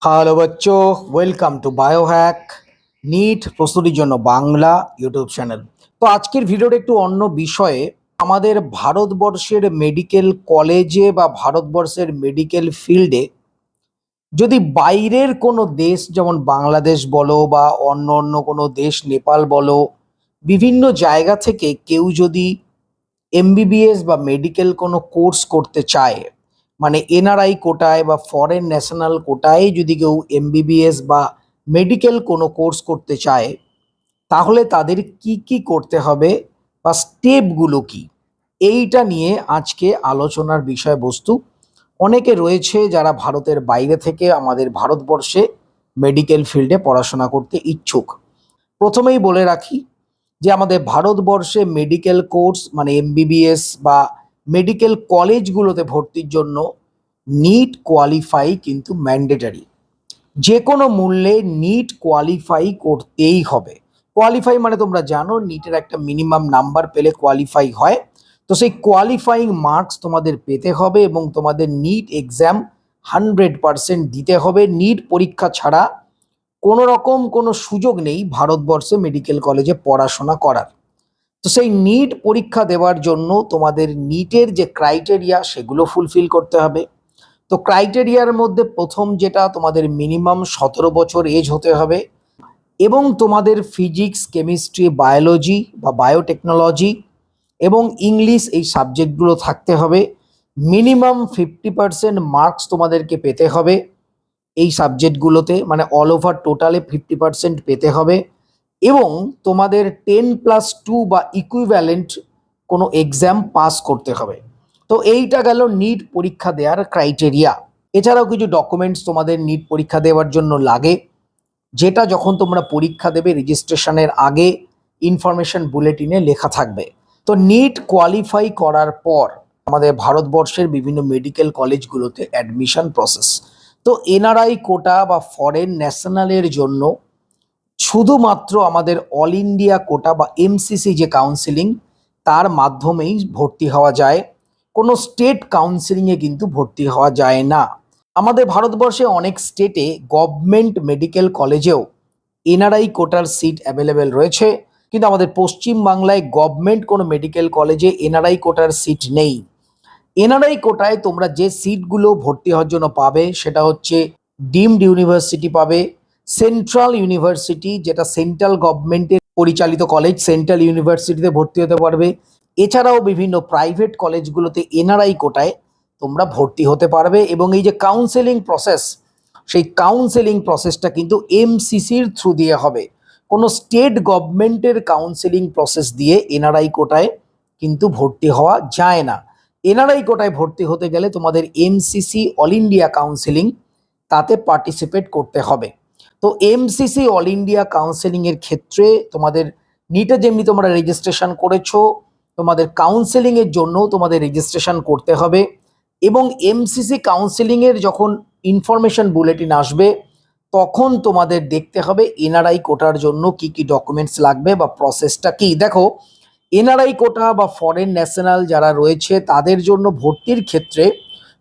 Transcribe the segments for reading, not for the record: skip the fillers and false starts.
Hello বাচ্চো, welcome to Biohack NEET প্রস্তুতির জন্য বাংলা ইউটিউব চ্যানেল। তো আজকের ভিডিওটা একটু অন্য বিষয়ে। আমাদের ভারতবর্ষের মেডিকেল কলেজে বা ভারতবর্ষের মেডিকেল ফিল্ডে যদি বাইরের কোনো দেশ যেমন বাংলাদেশ বলো বা অন্য অন্য কোনো দেশ নেপাল বলো, বিভিন্ন জায়গা থেকে কেউ যদি এমবিবিএস বা মেডিকেল কোনো কোর্স করতে চায়, মানে এনআরআই কোটায় বা ফরেন ন্যাশনাল কোটায় যদি কেউ এমবিবিএস বা মেডিকেল কোনো কোর্স করতে চায়, তাহলে তাদের কি কি করতে হবে বা স্টেপগুলো কি, এইটা নিয়ে আজকে আলোচনার বিষয়বস্তু। অনেকে রয়েছে যারা ভারতের বাইরে থেকে আমাদের ভারতবর্ষে মেডিকেল ফিল্ডে পড়াশোনা করতে ইচ্ছুক। প্রথমেই বলে রাখি যে আমাদের ভারতবর্ষে মেডিকেল কোর্স মানে এমবিবিএস বা মেডিকেল কলেজগুলোতে ভর্তির জন্য নিট কোয়ালিফাই কিন্তু ম্যান্ডেটারি। যে কোনো মূল্যে নিট কোয়ালিফাই করতেই হবে। কোয়ালিফাই মানে তোমরা জানো নিটের একটা মিনিমাম নাম্বার পেলে কোয়ালিফাই হয়। তো সেই কোয়ালিফাইং মার্কস তোমাদের পেতে হবে এবং তোমাদের নিট এক্সাম 100% দিতে হবে। নিট পরীক্ষা ছাড়া কোনো রকম কোনো সুযোগ নেই ভারতবর্ষে মেডিকেল কলেজে পড়াশোনা করার। তো সেই নিট পরীক্ষা দেওয়ার জন্য তোমাদের নিটের যে ক্রাইটেরিয়া সেগুলো ফুলফিল করতে হবে। তো ক্রাইটেরিয়ার মধ্যে প্রথম যেটা, তোমাদের মিনিমাম 17 বছর এজ হতে হবে এবং তোমাদের ফিজিক্স, কেমিস্ট্রি, বায়োলজি বা বায়োটেকনোলজি এবং ইংলিশ এই সাবজেক্টগুলো থাকতে হবে। মিনিমাম 50% মার্কস তোমাদেরকে পেতে হবে এই সাবজেক্টগুলোতে, মানে অল ওভার টোটালে 50% পেতে হবে এবং তোমাদের 10+2 বা ইকুইভ্যালেন্ট কোনো এক্সাম পাস করতে হবে। তো এইটা গেল নিট পরীক্ষা দেওয়ার ক্রাইটেরিয়া। এছাড়াও কিছু ডকুমেন্টস তোমাদের নিট পরীক্ষা দেওয়ার জন্য লাগে, যেটা যখন তোমরা পরীক্ষা দেবে রেজিস্ট্রেশনের আগে ইনফরমেশন বুলেটিনে লেখা থাকবে। তো নিট কোয়ালিফাই করার পর আমাদের ভারতবর্ষের বিভিন্ন মেডিকেল কলেজগুলোতে অ্যাডমিশন প্রসেস। তো এনআরআই কোটা বা ফরেন ন্যাশনালের জন্য শুধুমাত্র আমাদের অল ইন্ডিয়া কোটা বা এমসিসি যে কাউন্সিলিং, তার মাধ্যমেই ভর্তি হওয়া যায়। কোনো স্টেট কাউন্সিলিংয়ে কিন্তু ভর্তি হওয়া যায় না। আমাদের ভারতবর্ষে অনেক স্টেটে গভর্নমেন্ট মেডিকেল কলেজেও এনআরআই কোটার সিট অ্যাভেলেবেল রয়েছে, কিন্তু আমাদের পশ্চিম বাংলায় গভর্নমেন্ট কোনো মেডিকেল কলেজে এনআরআই কোটার সিট নেই। এনআরআই কোটায় তোমরা যে সিটগুলো ভর্তি হওয়ার জন্য পাবে সেটা হচ্ছে ডিমড ইউনিভার্সিটি পাবে, সেন্ট্রাল ইউনিভার্সিটি যেটা সেন্ট্রাল গভর্নমেন্টের পরিচালিত কলেজ, সেন্ট্রাল ইউনিভার্সিটিতে ভর্তি হতে পারবে। এছাড়াও বিভিন্ন প্রাইভেট কলেজগুলোতে এনআরআই কোটায় তোমরা ভর্তি হতে পারবে এবং এই যে কাউন্সেলিং প্রসেস, সেই কাউন্সেলিং প্রসেসটা কিন্তু এমসিসির থ্রু দিয়ে হবে। কোনো স্টেট গভর্নমেন্টের কাউন্সেলিং প্রসেস দিয়ে এনআরআই কোটায় কিন্তু ভর্তি হওয়া যায় না। এনআরআই কোটায় ভর্তি হতে গেলে তোমাদের এমসিসি অল ইন্ডিয়া কাউন্সেলিং, তাতে পার্টিসিপেট করতে হবে। তো এমসিসি অল ইন্ডিয়া কাউন্সেলিংয়ের ক্ষেত্রে তোমাদের নিটে যেমনি তোমরা রেজিস্ট্রেশন করেছো, তোমাদের কাউন্সেলিংয়ের জন্য তোমাদের রেজিস্ট্রেশন করতে হবে এবং এমসিসি কাউন্সেলিংয়ের যখন ইনফরমেশন বুলেটিন আসবে তখন তোমাদের দেখতে হবে এনআরআই কোটার জন্য কি কি ডকুমেন্টস লাগবে বা প্রসেসটা কি। দেখো, এনআরআই কোটা বা ফরেন ন্যাশনাল যারা রয়েছে তাদের জন্য ভর্তির ক্ষেত্রে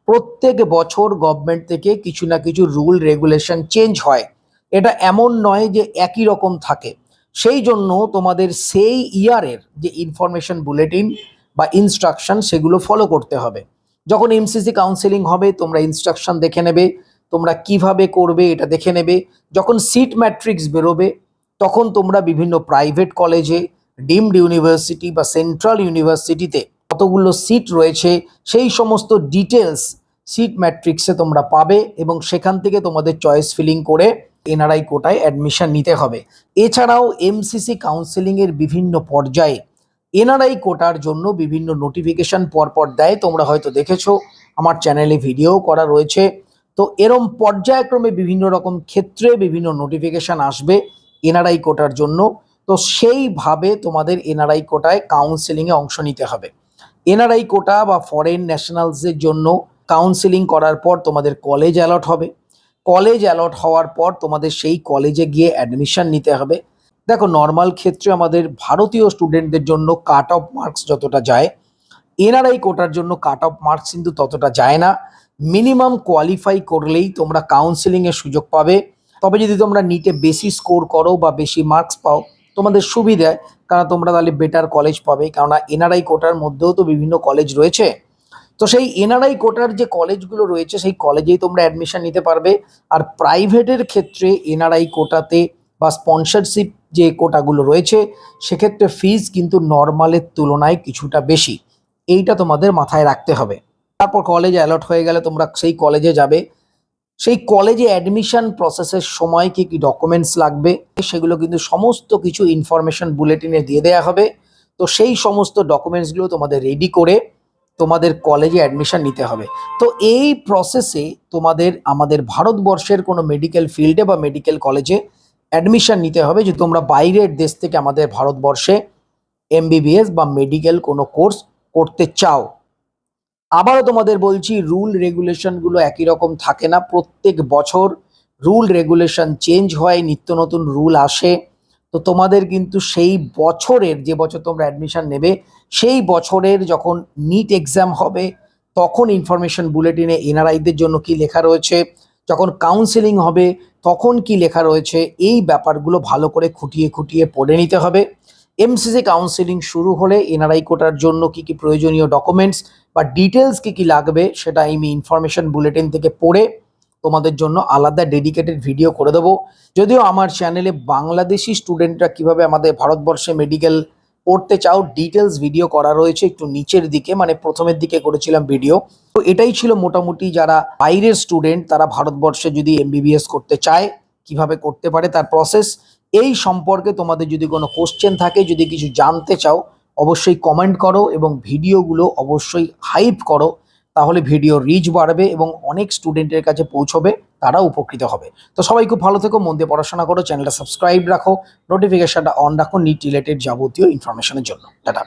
প্রত্যেক বছর গভর্নমেন্ট থেকে কিছু না কিছু রুল রেগুলেশন চেঞ্জ হয়। এটা এমন নয় যে একই রকম থাকে। সেই জন্য তোমাদের সেই ইয়ারের যে ইনফরমেশন বুলেটিন বা ইনস্ট্রাকশন সেগুলো ফলো করতে হবে। যখন এমসিসি কাউন্সেলিং হবে তোমরা ইনস্ট্রাকশন দেখে নেবে, তোমরা কিভাবে করবে এটা দেখে নেবে। যখন সিট ম্যাট্রিক্স বেরোবে তখন তোমরা বিভিন্ন প্রাইভেট কলেজে, ডিমড ইউনিভার্সিটি বা সেন্ট্রাল ইউনিভার্সিটিতে কতগুলো সিট রয়েছে সেই সমস্ত ডিটেলস সিট ম্যাট্রিক্সে তোমরা পাবে এবং সেখান থেকে তোমাদের চয়েস ফিলিং করে এনআরআই কোটায় অ্যাডমিশন নিতে হবে। এছাড়াও এমসিসি কাউন্সেলিংয়ের বিভিন্ন পর্যায়ে এনআরআই কোটার জন্য বিভিন্ন নোটিফিকেশন পরপর দেয়, তোমরা হয়তো দেখেছো, আমার চ্যানেলে ভিডিও করা রয়েছে। তো এরম পর্যায়ক্রমে বিভিন্ন রকম ক্ষেত্রে বিভিন্ন নোটিফিকেশন আসবে এনআরআই কোটার জন্য। তো সেইভাবে তোমাদের এনআরআই কোটায় কাউন্সেলিংয়ে অংশ নিতে হবে। এনআরআই কোটা বা ফরেন ন্যাশনালসের জন্য কাউন্সেলিং করার পর তোমাদের কলেজ অ্যালট হবে। কলেজ অ্যালট হওয়ার পর তোমাদের সেই কলেজে গিয়ে অ্যাডমিশন নিতে হবে। দেখো, নর্মাল ক্ষেত্রে আমাদের ভারতীয় স্টুডেন্টদের জন্য কাট অফ মার্কস যতটা যায়, এনআরআই কোটার জন্য কাট অফ মার্কস কিন্তু ততটা যায় না। মিনিমাম কোয়ালিফাই করলেই তোমরা কাউন্সেলিংয়ের সুযোগ পাবে। তবে যদি তোমরা নিটে বেশি স্কোর করো বা বেশি মার্কস পাও তোমাদের সুবিধায়, কারণ তোমরা তাহলে বেটার কলেজ পাবে, কেননা এনআরআই কোটার মধ্যেও তো বিভিন্ন কলেজ রয়েছে। তো সেই এনআরআই কোটার যে কলেজগুলো রয়েছে সেই কলেজেই তোমরা অ্যাডমিশন নিতে পারবে। আর প্রাইভেটের ক্ষেত্রে এনআরআই কোটাতে বা স্পন্সরশিপ যে কোটাগুলো রয়েছে সেক্ষেত্রে ফিজ কিন্তু নর্মালের তুলনায় কিছুটা বেশি, এইটা তোমাদের মাথায় রাখতে হবে। তারপর কলেজে অ্যালট হয়ে গেলে তোমরা সেই কলেজে যাবে। সেই কলেজে অ্যাডমিশন প্রসেসের সময় কি কি ডকুমেন্টস লাগবে সেগুলো কিন্তু সমস্ত কিছু ইনফরমেশন বুলেটিনে দিয়ে দেওয়া হবে। তো সেই সমস্ত ডকুমেন্টসগুলো তোমাদের রেডি করে তোমাদের কলেজে অ্যাডমিশন নিতে হবে। তো এই প্রসেসে তোমাদের আমাদের ভারতবর্ষের কোনো মেডিকেল ফিল্ডে বা মেডিকেল কলেজে অ্যাডমিশন নিতে হবে। যে তোমরা বাইরের দেশ থেকে আমাদের ভারতবর্ষে এমবিবিএস বা মেডিকেল কোনো কোর্স করতে চাও। আবারও তোমাদের বলছি, রুল রেগুলেশনগুলো একই রকম থাকে না, প্রত্যেক বছর রুল রেগুলেশন চেঞ্জ হয়, নিত্য নতুন রুল আসে। তো তোমাদের কিন্তু সেই বছরের, যে বছর তোমরা অ্যাডমিশন নেবে সেই বছরের যখন নিট এক্সাম হবে তখন ইনফরমেশন বুলেটিনে এনআরআইদের জন্য কি লেখা রয়েছে, যখন কাউন্সেলিং হবে তখন কি লেখা রয়েছে, এই ব্যাপারগুলো ভালো করে খুঁটিয়ে খুঁটিয়ে পড়ে নিতে হবে। এমসিসি কাউন্সেলিং শুরু হলে এনআরআই কোটার জন্য কি কি প্রয়োজনীয় ডকুমেন্টস বা ডিটেলস কি কি লাগবে সেটা আমি ইনফরমেশন বুলেটিন থেকে পড়ে তোমাদের জন্য আলাদা ডেডিকেটেড ভিডিও করে দেবো। যদিও আমার চ্যানেলে বাংলাদেশি স্টুডেন্টরা কিভাবে আমাদের ভারতবর্ষে মেডিকেল পড়তে চাও ডিটেলস ভিডিও করা রয়েছে, একটু নিচের দিকে, মানে প্রথমের দিকে করেছিলাম ভিডিও। তো এটাই ছিল মোটামুটি যারা বাইরের স্টুডেন্ট তারা ভারতবর্ষে যদি এমবিবিএস করতে চায় কিভাবে করতে পারে তার প্রসেস। এই সম্পর্কে তোমাদের যদি কোনো কোশ্চেন থাকে, যদি কিছু জানতে চাও অবশ্যই কমেন্ট করো এবং ভিডিওগুলো অবশ্যই হাইপ করো, তাহলে ভিডিও রিচ বাড়বে এবং অনেক স্টুডেন্টের কাছে পৌঁছবে, তারা উপকৃত হবে। তো সবাই খুব ভালো থেকো, মন দিয়ে পড়াশোনা করো, চ্যানেলটা সাবস্ক্রাইব রাখো, নোটিফিকেশনটা অন রাখো নিট রিলেটেড যাবতীয় ইনফরমেশনের জন্য। টাটা।